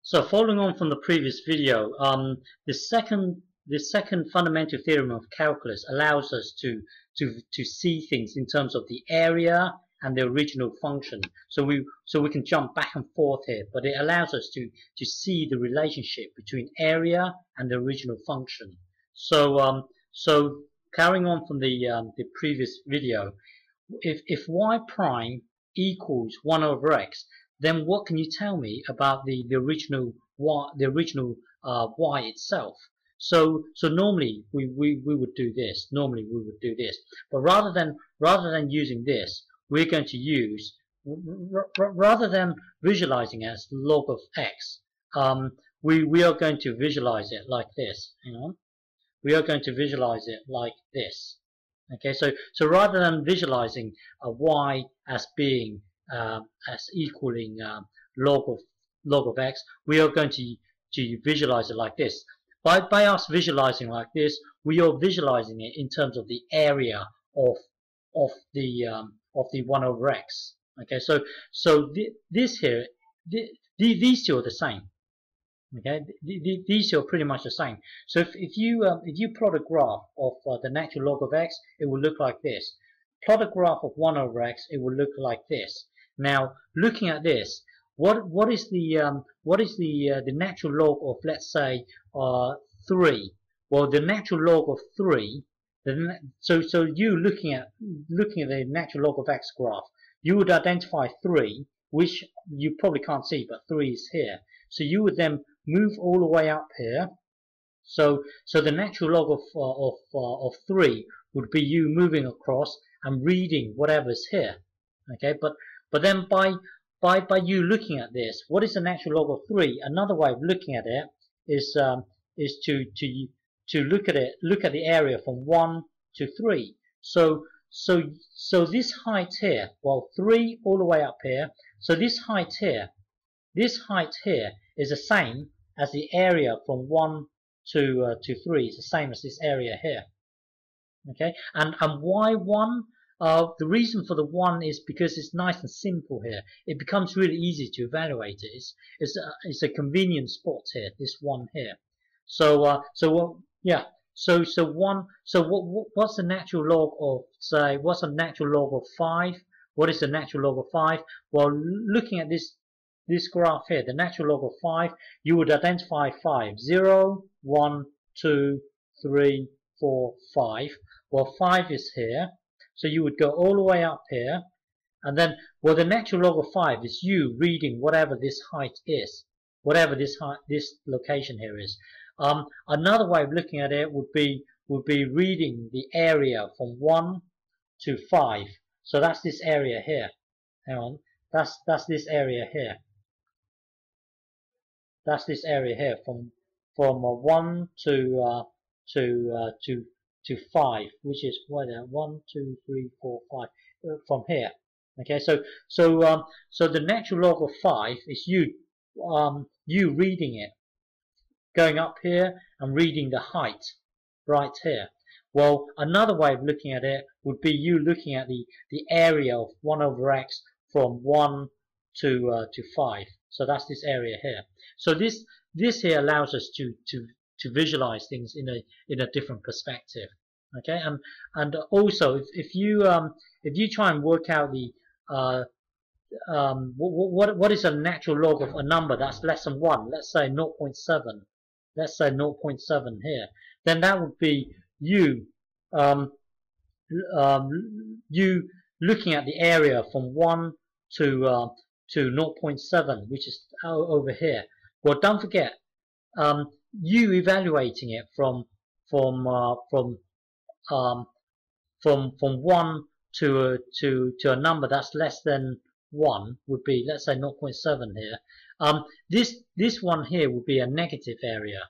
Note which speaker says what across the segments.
Speaker 1: So following on from the previous video, the second fundamental theorem of calculus allows us to see things in terms of the area and the original function. So we can jump back and forth here, but it allows us to see the relationship between area and the original function. So carrying on from the previous video, if y prime equals 1 over x, then what can you tell me about the original y itself? So normally we would do this. But rather than using this, we're going to use, rather than visualizing it as log of x, we are going to visualize it like this. Hang on. We are going to visualize it like this. Okay, so rather than visualizing y as being as equaling log of x, we are going to visualize it like this. By us visualizing like this, we are visualizing it in terms of the area of the 1 over x. Okay, so this here, these two are the same. Okay, these two are pretty much the same. So if you plot a graph of the natural log of x, it will look like this. Plot a graph of 1 over x, it will look like this. Now, looking at this, what is the natural log of, let's say, 3? Well, the natural log of 3. So you looking at the natural log of x graph, you would identify 3, which you probably can't see, but 3 is here. So you would then move all the way up here. So the natural log of 3 would be you moving across and reading whatever's here. Okay, but then by you looking at this, what is the natural log of 3? Another way of looking at it is to look at the area from 1 to 3. So this height here, well, 3 all the way up here. So this height here is the same as the area from 1 to 3. It's the same as this area here. Okay, and why 1? The reason for the 1 is because it's nice and simple here. It becomes really easy to evaluate it. It's a convenient spot here. This 1 here. So yeah. So 1. So what's the natural log of, say, what's the natural log of 5? What is the natural log of 5? Well, looking at this graph here, the natural log of 5, you would identify 5. 0, 1, 2, 3, 4, 5. Well, 5 is here. So you would go all the way up here, and then, well, the natural log of 5 is you reading whatever this height is, whatever this location here is. Another way of looking at it would be reading the area from 1 to 5. So that's this area here. Hang on, that's this area here. That's this area here from 1 to 5, which is what, 1, 2, 3, 4, 5 from here. Okay, so the natural log of 5 is you reading it, going up here and reading the height right here. Well, another way of looking at it would be you looking at the area of 1 over x from 1 to 5. So that's this area here. So this here allows us to visualize things in a different perspective. Okay, and also if you try and work out the what is a natural log of a number that's less than 1, let's say 0.7, let's say 0.7 here, then that would be you you looking at the area from 1 to 0.7, which is over here. Well, don't forget, you evaluating it from 1 to a number that's less than 1 would be, let's say, 0.7 here. This one here would be a negative area.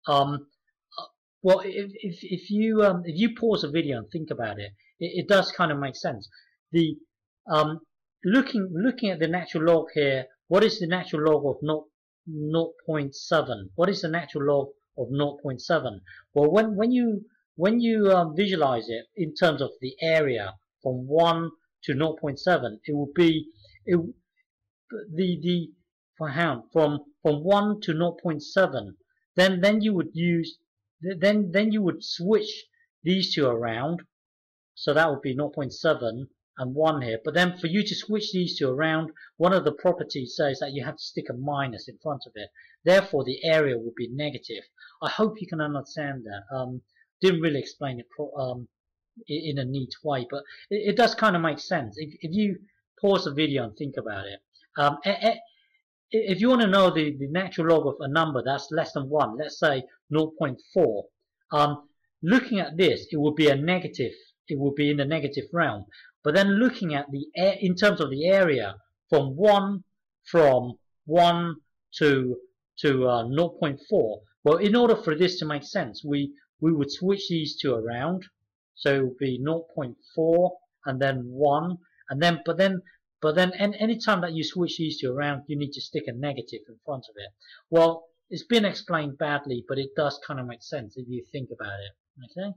Speaker 1: Well, if you pause the video and think about it, it does kind of make sense. The looking at the natural log here, what is the natural log of 0.7? What is the natural log of 0.7? Well, when you visualize it in terms of the area from 1 to 0.7, it will be from 1 to 0.7, then you would use then you would switch these two around. So that would be 0.7 and 1 here. But then for you to switch these two around, one of the properties says that you have to stick a minus in front of it. Therefore, the area will be negative. I hope you can understand that. Didn't really explain it in a neat way, but it does kind of make sense. If you pause the video and think about it. If you want to know the natural log of a number that's less than 1, let's say 0.4, looking at this, it would be a negative. It would be in the negative realm. But then looking at in terms of the area from 1 to 0.4, well, in order for this to make sense, we would switch these two around. So it would be 0.4 and then 1, and then but then any time that you switch these two around, you need to stick a negative in front of it. Well, it's been explained badly, but it does kind of make sense if you think about it. Okay.